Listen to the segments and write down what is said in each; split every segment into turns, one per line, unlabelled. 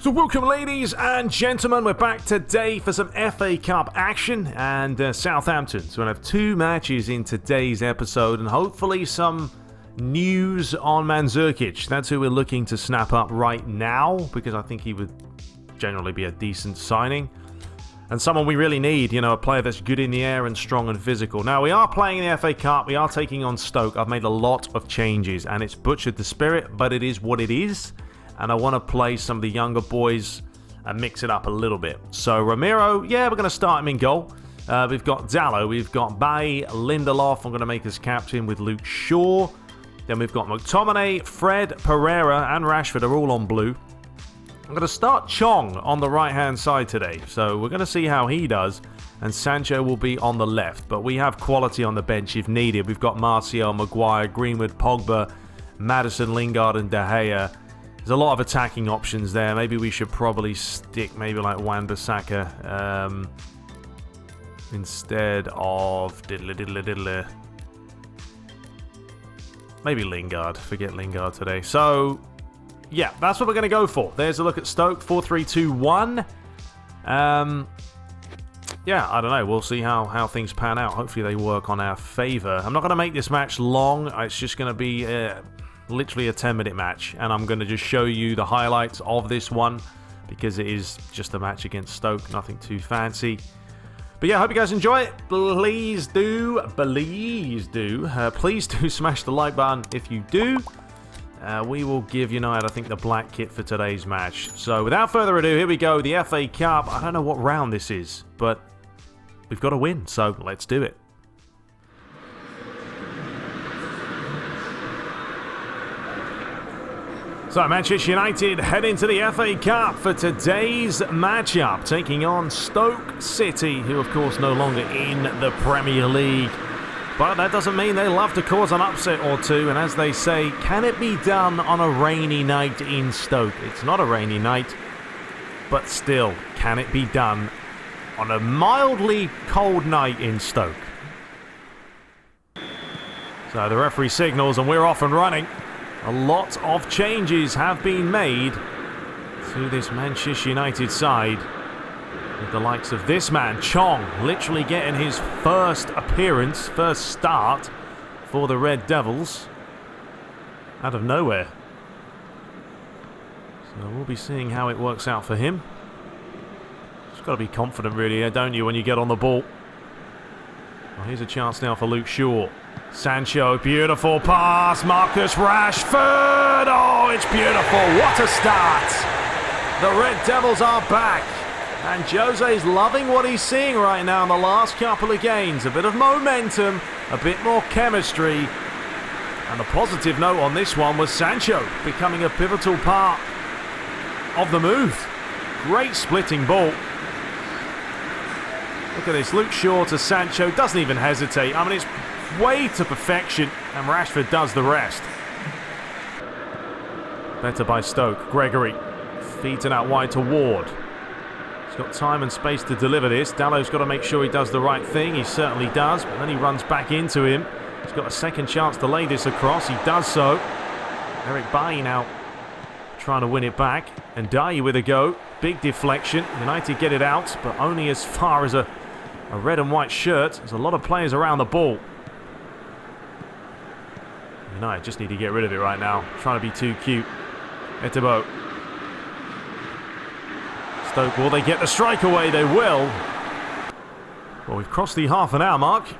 So welcome, ladies and gentlemen, we're back today for some FA Cup action, and Southampton. So we're going to have two matches in today's episode, and hopefully some news on Mandzukic. That's who we're looking to snap up right now, because I think he would generally be a decent signing. And someone we really need, a player that's good in the air and strong and physical. Now, we are playing in the FA Cup, we are taking on Stoke. I've made a lot of changes, and it's butchered the spirit, but it is what it is. And I want to play some of the younger boys and mix it up a little bit. So Ramiro, we're going to start him in goal. We've got Dalot, we've got Bay, Lindelof. I'm going to make this captain with Luke Shaw. Then we've got McTominay, Fred, Pereira, and Rashford are all on blue. I'm going to start Chong on the right-hand side today. So we're going to see how he does. And Sancho will be on the left. But we have quality on the bench if needed. We've got Martial, Maguire, Greenwood, Pogba, Maddison, Lingard, and De Gea. There's a lot of attacking options there. Maybe we should probably stick maybe like Wan-Bissaka instead of maybe Lingard. Forget Lingard today. So, yeah, that's what we're going to go for. There's a look at Stoke, 4-3-2-1. I don't know. We'll see how things pan out. Hopefully they work on our favour. I'm not going to make this match long. It's just going to be literally a 10-minute match, and I'm going to just show you the highlights of this one because it is just a match against Stoke, nothing too fancy. But yeah, I hope you guys enjoy it. Please do smash the like button if you do. We will give United, I think, the black kit for today's match. So without further ado, here we go, the FA Cup. I don't know what round this is, but we've got to win, so let's do it. So Manchester United head into the FA Cup for today's matchup, taking on Stoke City, who of course no longer in the Premier League. But that doesn't mean they love to cause an upset or two, and as they say, can it be done on a rainy night in Stoke? It's not a rainy night, but still, can it be done on a mildly cold night in Stoke? So the referee signals and we're off and running. A lot of changes have been made to this Manchester United side, with the likes of this man, Chong, literally getting his first appearance, first start for the Red Devils out of nowhere. So we'll be seeing how it works out for him. Just got to be confident really, don't you, when you get on the ball. Well, here's a chance now for Luke Shaw. Sancho, beautiful pass, Marcus Rashford, oh, it's beautiful, what a start. The Red Devils are back, and Jose's loving what he's seeing right now in the last couple of games. A bit of momentum, a bit more chemistry, and the positive note on this one was Sancho becoming a pivotal part of the move. Great splitting ball. Look at this, Luke Shaw to Sancho, doesn't even hesitate. I mean, it's way to perfection, and Rashford does the rest. Better by Stoke. Gregory feeds it out wide to Ward. He's got time and space to deliver this. Dalot's got to make sure he does the right thing. He certainly does, but then he runs back into him. He's got a second chance to lay this across. He does so. Eric Bailly now trying to win it back. And Dye with a go. Big deflection. United get it out, but only as far as a red and white shirt. There's a lot of players around the ball. United just need to get rid of it right now. Trying to be too cute. Etebo. Stoke, will they get the strike away? They will. Well, we've crossed the half an hour mark.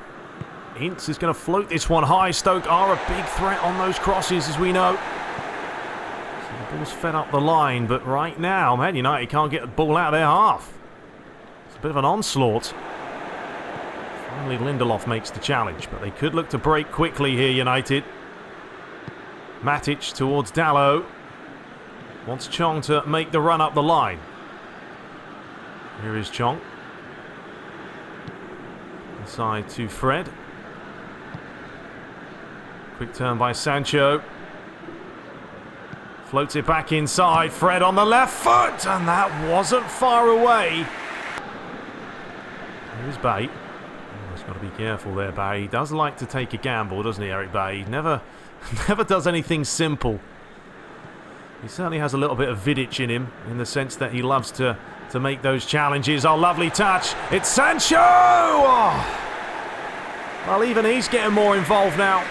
Ince is going to float this one high. Stoke are a big threat on those crosses, as we know. So the ball's fed up the line, but right now, Man United can't get the ball out of their half. It's a bit of an onslaught. Finally, Lindelof makes the challenge, but they could look to break quickly here, United. Matic towards Dalot. Wants Chong to make the run up the line. Here is Chong. Inside to Fred. Quick turn by Sancho. Floats it back inside. Fred on the left foot. And that wasn't far away. Here's Bailly. He's got to be careful there, Bailly. He does like to take a gamble, doesn't he, Eric Bailly? Never does anything simple. He certainly has a little bit of Vidic in him, in the sense that he loves to make those challenges. Oh, lovely touch. It's Sancho! Oh. Well, even he's getting more involved now.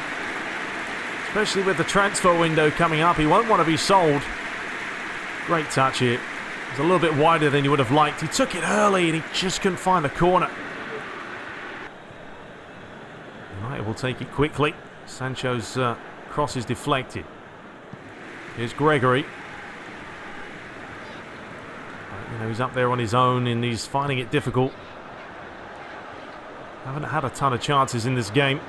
Especially with the transfer window coming up. He won't want to be sold. Great touch here. It's a little bit wider than you would have liked. He took it early and he just couldn't find the corner. United will take it quickly. Sancho's cross is deflected. Here's Gregory. You know, he's up there on his own and he's finding it difficult. Haven't had a ton of chances in this game.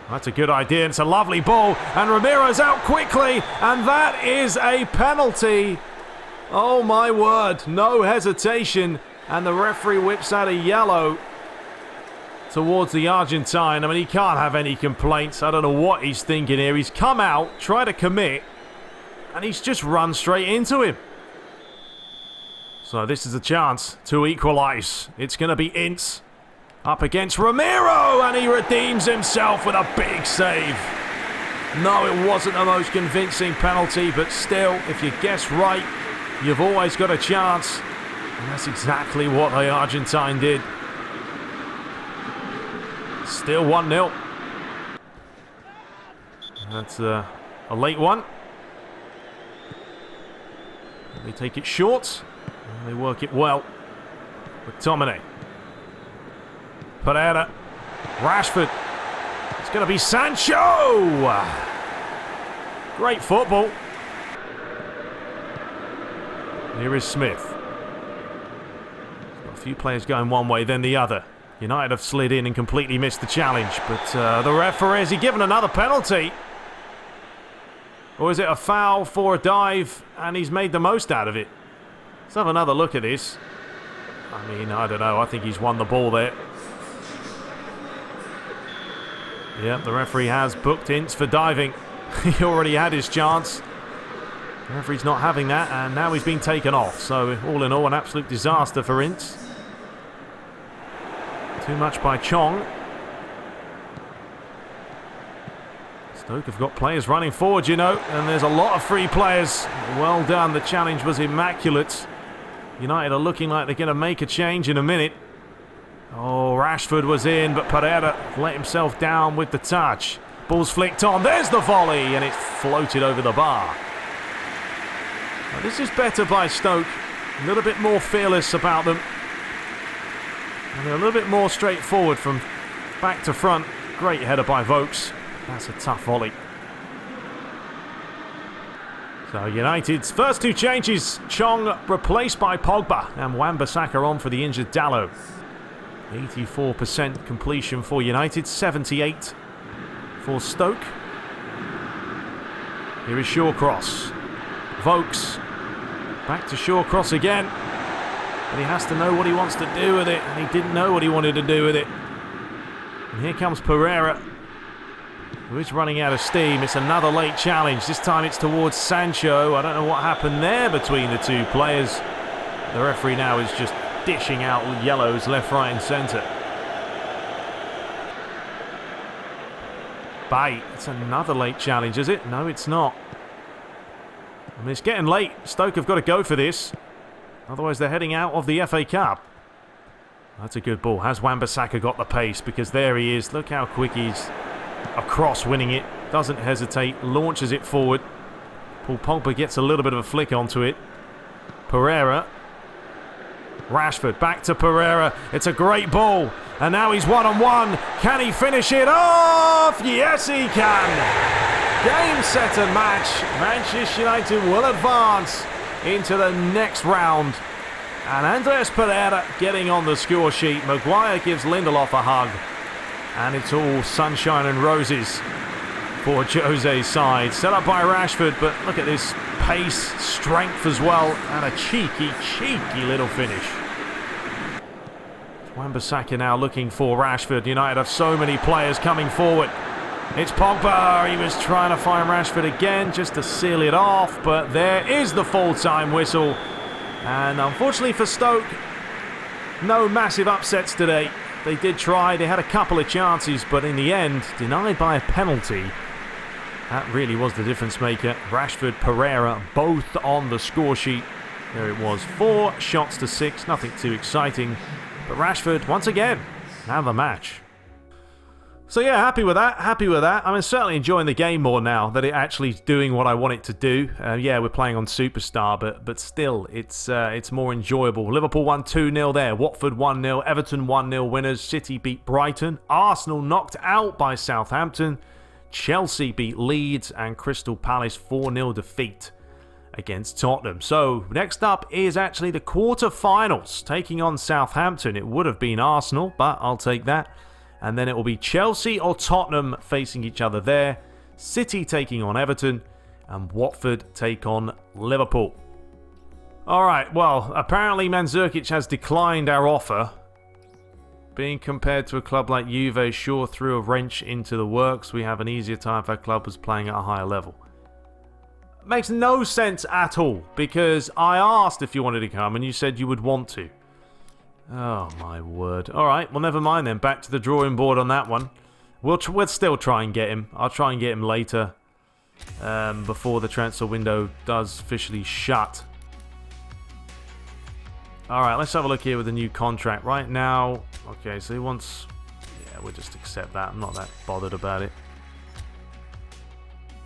That's a good idea. It's a lovely ball. And Ramiro's out quickly. And that is a penalty. Oh, my word. No hesitation. And the referee whips out a yellow towards the Argentine. I mean, he can't have any complaints. I don't know what he's thinking here. He's come out, tried to commit, and he's just run straight into him. So this is a chance to equalise. It's going to be Ince up against Ramiro, and he redeems himself with a big save. No, it wasn't the most convincing penalty, but still, if you guess right, you've always got a chance. And that's exactly what the Argentine did. Still 1-0. That's a late one. They take it short. And they work it well. McTominay. Pereira. Rashford. It's going to be Sancho. Great football. Here is Smith. Got a few players going one way, then the other. United have slid in and completely missed the challenge. But the referee, has he given another penalty? Or is it a foul for a dive and he's made the most out of it? Let's have another look at this. I mean, I don't know. I think he's won the ball there. Yep, the referee has booked Ince for diving. He already had his chance. The referee's not having that, and now he's been taken off. So, all in all, an absolute disaster for Ince. Too much by Chong. Stoke have got players running forward, you know, and there's a lot of free players. Well done, the challenge was immaculate. United are looking like they're going to make a change in a minute. Oh, Rashford was in, but Pereira let himself down with the touch. Ball's flicked on, there's the volley, and it's floated over the bar. Now, this is better by Stoke. A little bit more fearless about them. And they're a little bit more straightforward from back to front. Great header by Vokes. That's a tough volley. So United's first two changes. Chong replaced by Pogba and Wan-Bissaka on for the injured Dalot. 84% completion for United, 78 for Stoke. Here is Shawcross. Vokes. Back to Shawcross again. But he has to know what he wants to do with it, and he didn't know what he wanted to do with it. And here comes Pereira, who is running out of steam. It's another late challenge. This time it's towards Sancho. I don't know what happened there between the two players. The referee now is just dishing out yellows left, right and centre. Bite. It's another late challenge, is it? No, it's not. I mean, it's getting late. Stoke have got to go for this. Otherwise, they're heading out of the FA Cup. That's a good ball. Has Wan-Bissaka got the pace? Because there he is. Look how quick he's across winning it. Doesn't hesitate. Launches it forward. Paul Pogba gets a little bit of a flick onto it. Pereira. Rashford back to Pereira. It's a great ball. And now he's one-on-one. Can he finish it off? Yes, he can. Game, set and match. Manchester United will advance into the next round. And Andreas Pereira getting on the score sheet. Maguire gives Lindelof a hug. And it's all sunshine and roses for Jose's side. Set up by Rashford, but look at this pace, strength as well, and a cheeky little finish. Wan-Bissaka now looking for Rashford. United have so many players coming forward. It's Pogba. He was trying to find Rashford again just to seal it off, but there is the full-time whistle. And unfortunately for Stoke, no massive upsets today. They did try, they had a couple of chances, but in the end, denied by a penalty. That really was the difference maker. Rashford, Pereira, both on the score sheet. There it was, 4 shots to 6, nothing too exciting. But Rashford, once again, man of the match. So yeah, happy with that, I mean, certainly enjoying the game more now that it actually is doing what I want it to do. Yeah, we're playing on Superstar, but still, it's more enjoyable. Liverpool won 2-0 there, Watford 1-0, Everton 1-0 winners, City beat Brighton, Arsenal knocked out by Southampton, Chelsea beat Leeds, and Crystal Palace 4-0 defeat against Tottenham. So next up is actually the quarter-finals, taking on Southampton. It would have been Arsenal, but I'll take that. And then it will be Chelsea or Tottenham facing each other there. City taking on Everton. And Watford take on Liverpool. Alright, well, apparently Mandzukic has declined our offer. Being compared to a club like Juve sure threw a wrench into the works. We have an easier time if our club was playing at a higher level. Makes no sense at all. Because I asked if you wanted to come and you said you would want to. Oh my word. Alright, well never mind then. Back to the drawing board on that one. We'll still try and get him. I'll try and get him later. Before the transfer window does officially shut. Alright, let's have a look here with the new contract. Right now, okay, so he wants... Yeah, we'll just accept that. I'm not that bothered about it.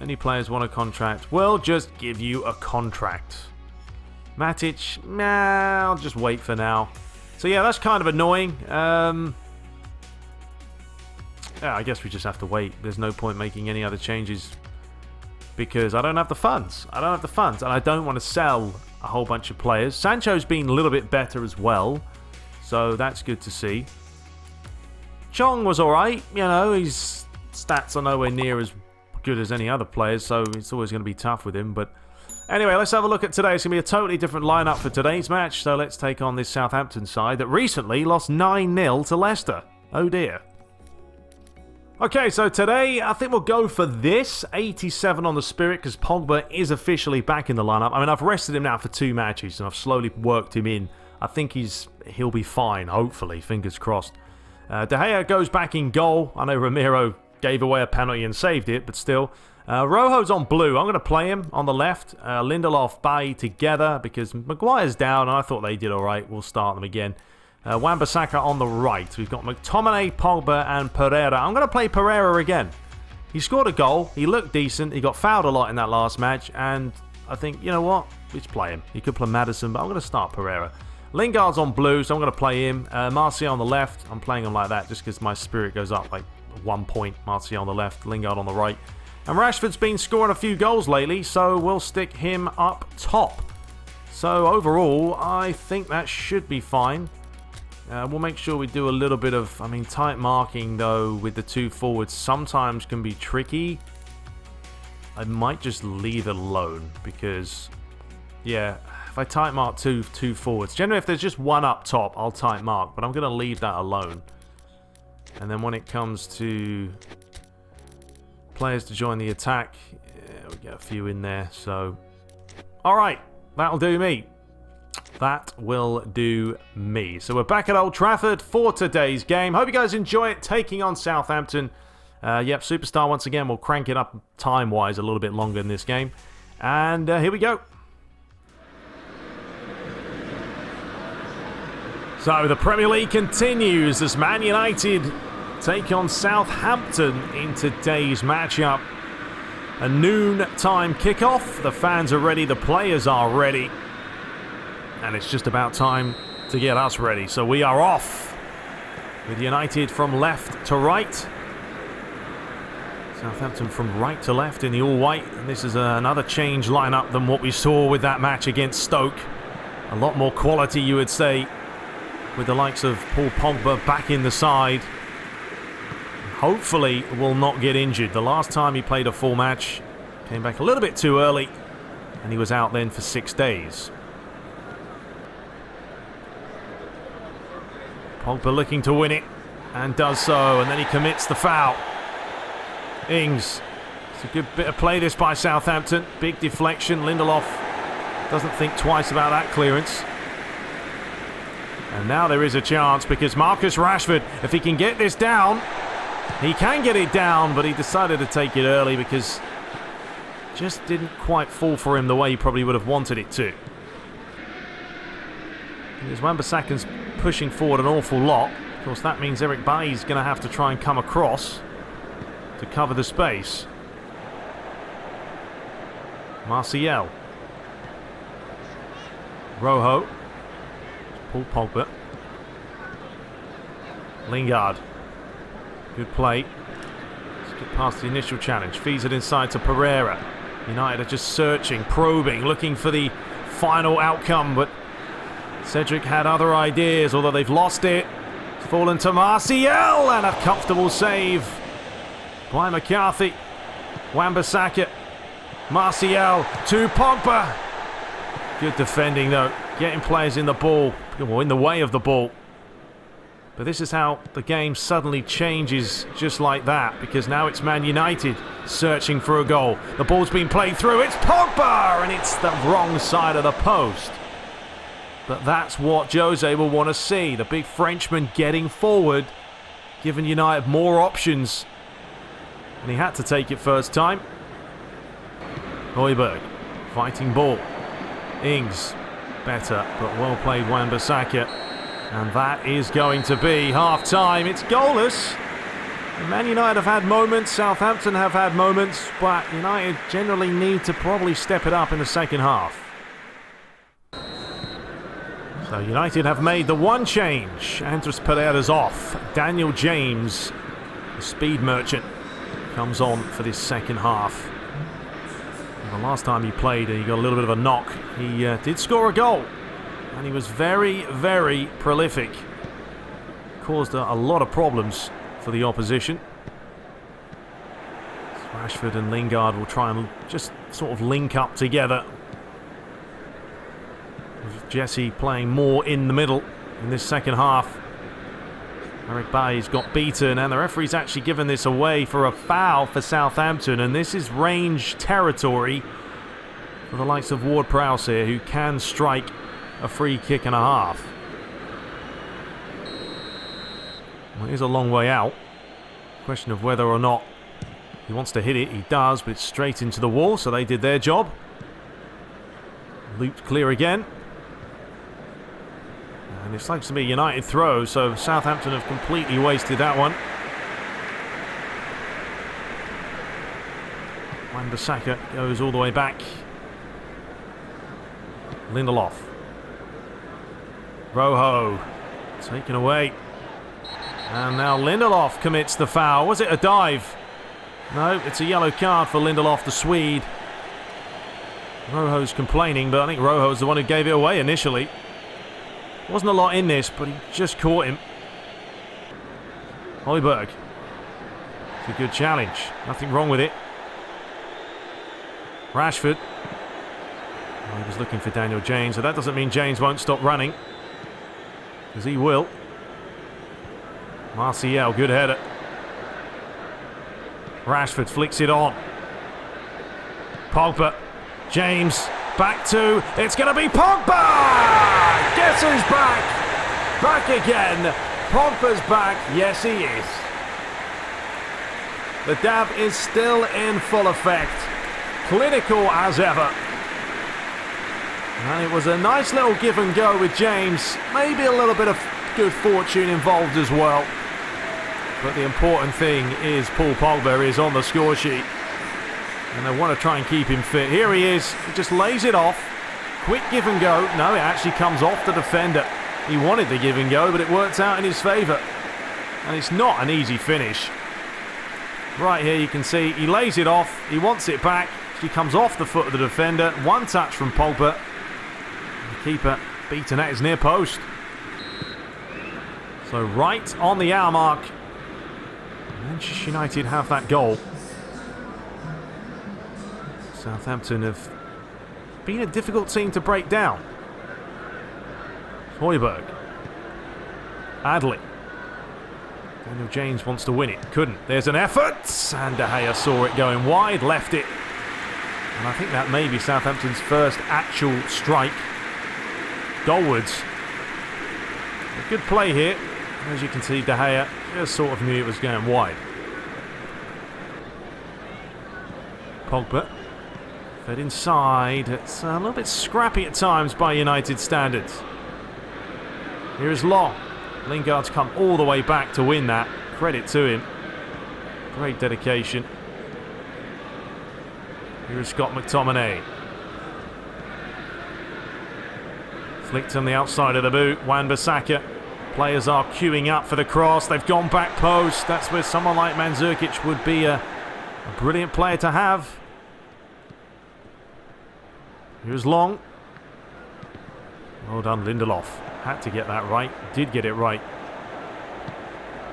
Any players want a contract? We'll just give you a contract. Matic, nah, I'll just wait for now. So yeah, that's kind of annoying. Yeah, I guess we just have to wait. There's no point making any other changes because I don't have the funds. And I don't want to sell a whole bunch of players. Sancho's been a little bit better as well, so that's good to see. Chong was alright. You know, his stats are nowhere near as good as any other players, so it's always going to be tough with him, but... Anyway, let's have a look at today. It's going to be a totally different lineup for today's match. So let's take on this Southampton side that recently lost 9-0 to Leicester. Oh dear. Okay, so today I think we'll go for this. 87 on the Spirit because Pogba is officially back in the lineup. I mean, I've rested him now for 2 matches and I've slowly worked him in. I think he'll be fine, hopefully. Fingers crossed. De Gea goes back in goal. I know Ramiro gave away a penalty and saved it, but still... Rojo's on blue. I'm going to play him on the left. Lindelof, Bailly together because Maguire's down and I thought they did alright. We'll start them again. Wan-Bissaka on the right. We've got McTominay, Pogba and Pereira. I'm going to play Pereira again. He scored a goal. He looked decent. He got fouled a lot in that last match and I think, you know what? Let's play him. He could play Maddison, but I'm going to start Pereira. Lingard's on blue, so I'm going to play him. Martial on the left. I'm playing him like that just because my Spirit goes up like 1 point. Martial on the left, Lingard on the right. And Rashford's been scoring a few goals lately, so we'll stick him up top. So overall, I think that should be fine. We'll make sure we do a little bit of, tight marking though with the 2 forwards sometimes can be tricky. I might just leave it alone because, yeah, if I tight mark two forwards, generally if there's just one up top, I'll tight mark, but I'm going to leave that alone. And then when it comes to... players to join the attack, yeah, we get a few in there, so alright, that'll do me. That will do me. So we're back at Old Trafford for today's game. Hope you guys enjoy it, taking on Southampton. Yep, Superstar once again. We'll crank it up time-wise a little bit longer in this game. And here we go. So the Premier League continues as Man United take on Southampton in today's matchup. A noon-time kickoff. The fans are ready, the players are ready. And it's just about time to get us ready. So we are off with United from left to right. Southampton from right to left in the all-white. And this is another change lineup than what we saw with that match against Stoke. A lot more quality, you would say, with the likes of Paul Pogba back in the side. Hopefully will not get injured. The last time he played a full match, came back a little bit too early, and he was out then for 6 days. Pogba looking to win it, and does so, and then he commits the foul. Ings. It's a good bit of play this by Southampton. Big deflection. Lindelof doesn't think twice about that clearance. And now there is a chance because Marcus Rashford, if he can get this down, he can get it down, but he decided to take it early because just didn't quite fall for him the way he probably would have wanted it to. Because Wan-Bissaka's pushing forward an awful lot. Of course, that means Eric Bailly's going to have to try and come across to cover the space. Martial. Rojo. Paul Pogba. Lingard. Good play. Let's get past the initial challenge. Feeds it inside to Pereira. United are just searching, probing, looking for the final outcome, but Cedric had other ideas, although they've lost it. It's fallen to Martial, and a comfortable save by McCarthy. Wan-Bissaka. Martial to Pogba. Good defending though, getting players in the ball, or in the way of the ball. But this is how the game suddenly changes just like that, because now it's Man United searching for a goal. The ball's been played through, it's Pogba, and it's the wrong side of the post. But that's what Jose will want to see, the big Frenchman getting forward, giving United more options. And he had to take it first time. Højbjerg, fighting ball. Ings, better, but well played Wan-Bissaka. And that is going to be half-time. It's goalless. Man United have had moments, Southampton have had moments, but United generally need to probably step it up in the second half. So United have made the one change. Andres Pereira's off. Daniel James, the speed merchant, comes on for this second half. And the last time he played, he got a little bit of a knock. He did score a goal. And he was very, very prolific. Caused a lot of problems for the opposition. Rashford and Lingard will try and just sort of link up together. With Jesse playing more in the middle in this second half. Eric Bailly's got beaten, and the referee's actually given this away for a foul for Southampton. And this is range territory for the likes of Ward-Prowse here, who can strike a free kick and a half. Well, it is a long way out. Question of whether or not he wants to hit it. He does, but it's straight into the wall, so they did their job. Looped clear again. And it's like to be a United throw, so Southampton have completely wasted that one. Wan-Bissaka goes all the way back. Lindelof. Rojo taken away. And now Lindelof commits the foul. Was it a dive? No, it's a yellow card for Lindelof, the Swede. Rojo's complaining, but I think Rojo's the one who gave it away initially. Wasn't a lot in this, but he just caught him. Højbjerg. It's a good challenge. Nothing wrong with it. Rashford. He was looking for Daniel James, so that doesn't mean James won't stop running. Because he will. Martial, good header. Rashford flicks it on. Pogba. James. Back to. It's going to be Pogba! Guess who's back? Back again. Pogba's back. Yes, he is. The dab is still in full effect. Clinical as ever. And it was a nice little give and go with James. Maybe a little bit of good fortune involved as well. But the important thing is Paul Pogba is on the score sheet. And they want to try and keep him fit. Here he is. He just lays it off. Quick give and go. No, it actually comes off the defender. He wanted the give and go, but it works out in his favour. And it's not an easy finish. Right here you can see he lays it off. He wants it back. He comes off the foot of the defender. One touch from Pogba. The keeper beaten at his near post. So right on the hour mark, Manchester United have that goal. Southampton have been a difficult team to break down. Højbjerg. Adley. Daniel James wants to win it. Couldn't. There's an effort. And De Gea saw it going wide. Left it. And I think that may be Southampton's first actual strike goalwards. A good play here. As you can see, De Gea just sort of knew it was going wide. Pogba. Fed inside. It's a little bit scrappy at times by United standards. Here is Long. Lingard's come all the way back to win that. Credit to him. Great dedication. Here is Scott McTominay. Flicked on the outside of the boot. Wan-Bissaka. Players are queuing up for the cross. They've gone back post. That's where someone like Mandzukic would be a brilliant player to have. Here's Long. Well done, Lindelof. Had to get that right. Did get it right.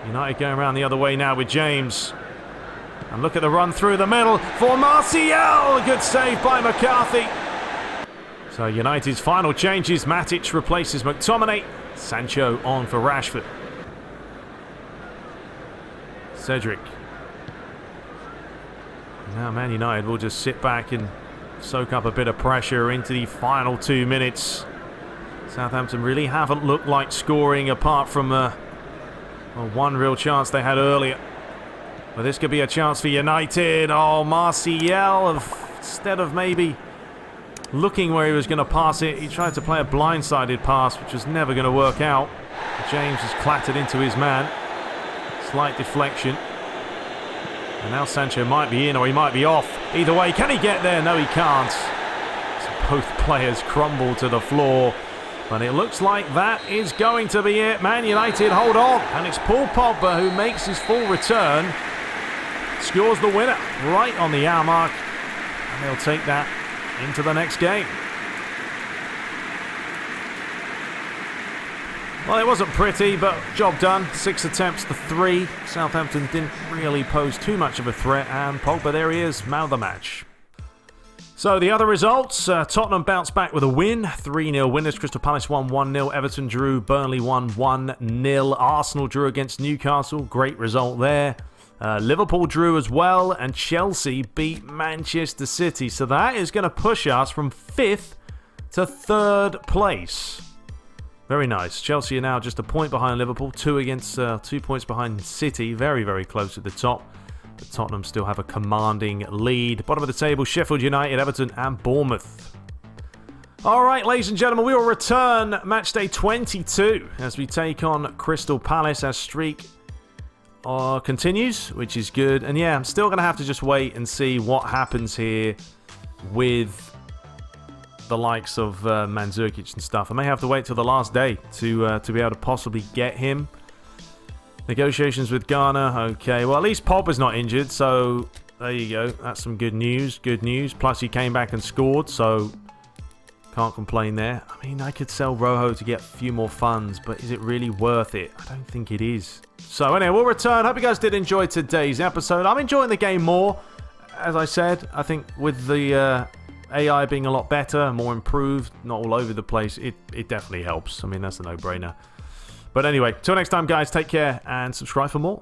United going around the other way now with James. And look at the run through the middle for Martial. Good save by McCarthy. So United's final changes. Matic replaces McTominay. Sancho on for Rashford. Cedric. Now Man United will just sit back and soak up a bit of pressure into the final 2 minutes. Southampton really haven't looked like scoring apart from one real chance they had earlier. But this could be a chance for United. Oh, Martial, instead of maybe looking where he was going to pass it, he tried to play a blindsided pass, which was never going to work out. James has clattered into his man. Slight deflection. And now Sancho might be in or he might be off. Either way, can he get there? No, he can't. So both players crumble to the floor. But it looks like that is going to be it. Man United hold on. And it's Paul Pogba who makes his full return. Scores the winner right on the hour mark. And they'll take that into the next game. Well, it wasn't pretty, but job done. 6 attempts to 3. Southampton didn't really pose too much of a threat, and Pogba, there he is, man of the match. So the other results, Tottenham bounced back with a win. 3-0 winners. Crystal Palace won 1-0. Everton drew. Burnley won 1-0. Arsenal drew against Newcastle. Great result there. Liverpool drew as well, and Chelsea beat Manchester City. So that is going to push us from 5th to 3rd place. Very nice. Chelsea are now just a point behind Liverpool, 2 points behind City. Very, very close at the top. But Tottenham still have a commanding lead. Bottom of the table, Sheffield United, Everton and Bournemouth. All right, ladies and gentlemen, we will return matchday 22 as we take on Crystal Palace. Our streak continues, which is good. And yeah, I'm still going to have to just wait and see what happens here with the likes of Mandzukic and stuff. I may have to wait till the last day to be able to possibly get him. Negotiations with Ghana. Okay, well, at least Pogba's not injured, so there you go. That's some good news. Good news. Plus, he came back and scored, so can't complain there. I mean, I could sell Rojo to get a few more funds, but is it really worth it? I don't think it is. So anyway, we'll return. Hope you guys did enjoy today's episode. I'm enjoying the game more. As I said, I think with the AI being a lot better, more improved, not all over the place, it definitely helps. I mean, that's a no-brainer. But anyway, till next time, guys, take care and subscribe for more.